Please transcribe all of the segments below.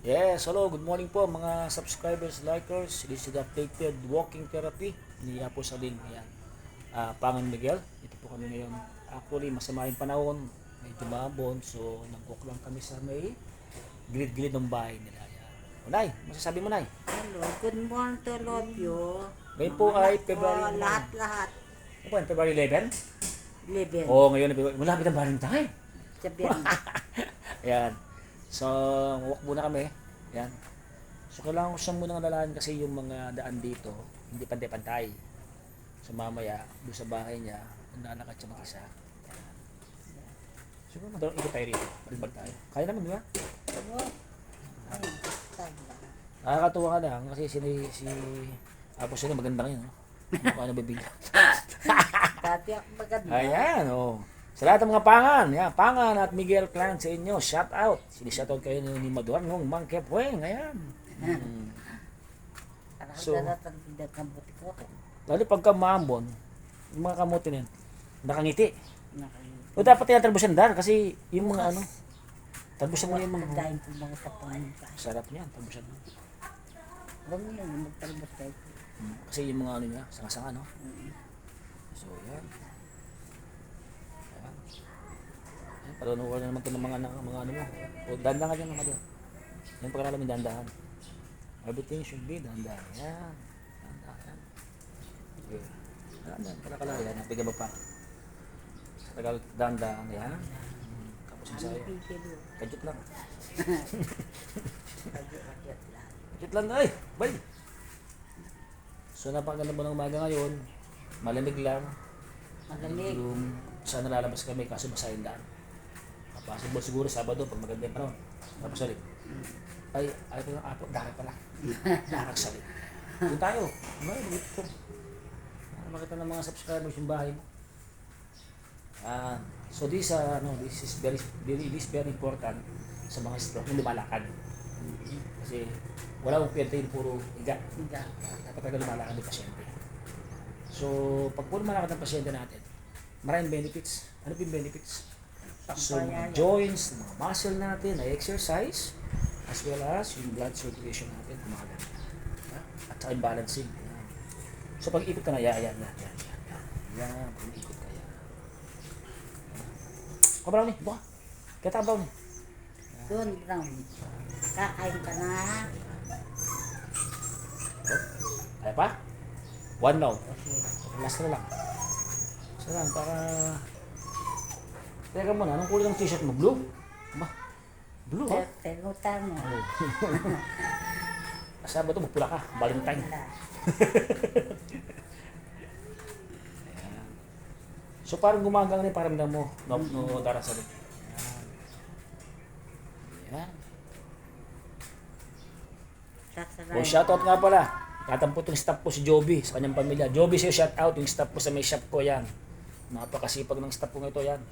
Yes, hello, good morning po mga subscribers, likers. This is the updated walking therapy ni Apo Salin. Ayan. Pangan Miguel. Ito po kami ngayon. Actually, masama yung panahon. Medyo mabon. So, nag-walk lang kami sa may gilid-gilid ng bahay nila. Ayan. O, Nay, masasabi mo, Nay? Hello, good morning to all of you. Ngayon po ay February 1. Lahat. Ano po yan? February 11? 11. Oo, ngayon. Malapit ang Valentine. Sabihan. Ayan. So, walk muna kami. Ayan. So, kailangan ko siyang munang alalaan kasi yung mga daan dito, hindi pantay-pantay. So, mamaya, doon sa bahay niya, nalakad siya mag-isa. Siguro, ikot tayo rito. Balimbag tayo. Kaya naman, di ba? Nakakatuwa ka lang kasi si Apo sila maganda ngayon. Kung ano bibigyan. Dati ako maganda. Ayan, oh. Sa lahat ng mga pangan, yan, pangan at Miguel Clan sa inyo, shout out. Sini-shout out kayo ni Maduan ng Mangke Pueng, ayan. So, lalo pagka maambon, yung mga kamote na yan, nakangiti. O dapat yan talbusan dar kasi yung mga ano, talbusan mo yung mga, Dahil po mga kapangan. sarap niyan, talbusan mo. Huwag mo yun, magtalbos tayo. Kasi yung mga ano niya, sanga-sanga, no? So, yan. Parunuhan na naman ito ng mga ano mo. O, dandan ka dyan naman dyan. Yan pagkakalam yung dandahan. Everything should be dandahan. Yan. Dandahan. Okay. Dandahan. Kalakala. Yan. Bigyan mo pa. Sa Tagalog, dandahan. Yan. Tapos yung sa'yo. Kajut lang. Kajut lang. Ay! Bay! So, napakaganda mo ng umaga ngayon. Malamig lang. Malamig. Yung saan nalalabas kami kaso basahin daan. Possible siguro Sabado pag maganda yung panahon. Tapos salit. Ay ko ng apo, dahil pala. Nakaksalit. Doon tayo. Ito. Makita ng mga subscribers yung bahay mo. So this is very important sa mga stroke yung lumalakad. Kasi wala akong kwenta yung puro higa. Dapat talaga lumalakad ng pasyente. So pag puro lumalakad ng pasyente natin, maraming benefits. Ano yung benefits? So, mga joints, mga muscle natin, na exercise, as well as yung blood circulation natin, gumagana. At saka yung balancing. Yan. So, pag ikot ka na, yan. Yan, pag ikot ka, yan. O, Brownie, buka. Kaya Brownie. Doon, Brown. Kakain ka na. Kaya pa? One now. Okay. Last na lang. Last na lang, para... Teka muna, anong kulay ng t-shirt mo? Blue? Ba? Blue, ha? Tegutan mo. Sabi ito, magpula ka. Valentine. So, parang gumagang na yung paramdam mo. No, darasali. Ayan. O, shoutout nga pala. Tatampo itong staff po si Joby sa kanyang pamilya. Joby sa'yo, shoutout. Yung staff po sa may shop ko, yan. Napakasipag ng staff ko ito, yan.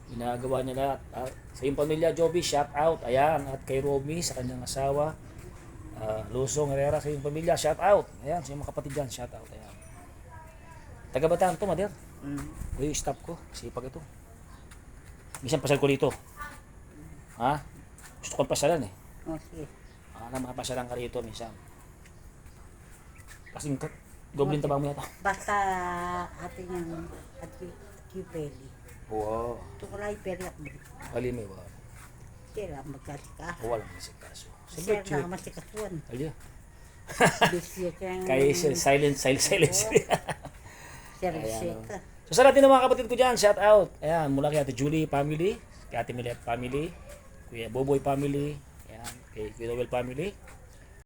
Ginagawa niya lahat. Sa iyong pamilya, Joby, shout out. Ayan. At kay Romy, sa kanyang asawa. Lusong Herrera, sa iyong pamilya, shout out. Ayan, sa iyong mga kapatid dyan, shout out. Ayan. Taga-Bataan to, Mader. Yung staff ko, sipag ito. Minsan pasal ko dito. Ha? Gusto kong pasalan eh. Okay. Makapasalan ka rito minsan. Kasi goblin tabang mo yata. Basta atin yung kipeli. Wow. Tukulay periak mo. Kalimay, wow. Sila magkasika. Walang masikaso. Sila na masikasuan. Alya. Bisyo kang... Kay silent. Sirisita. So sa lahat ng mga kapatid ko dyan, shout out. Ayan, mula kay Ate Julie family, kay Ate Milet family, Kuya Boboy family, ayan, kay Kuya Noel family,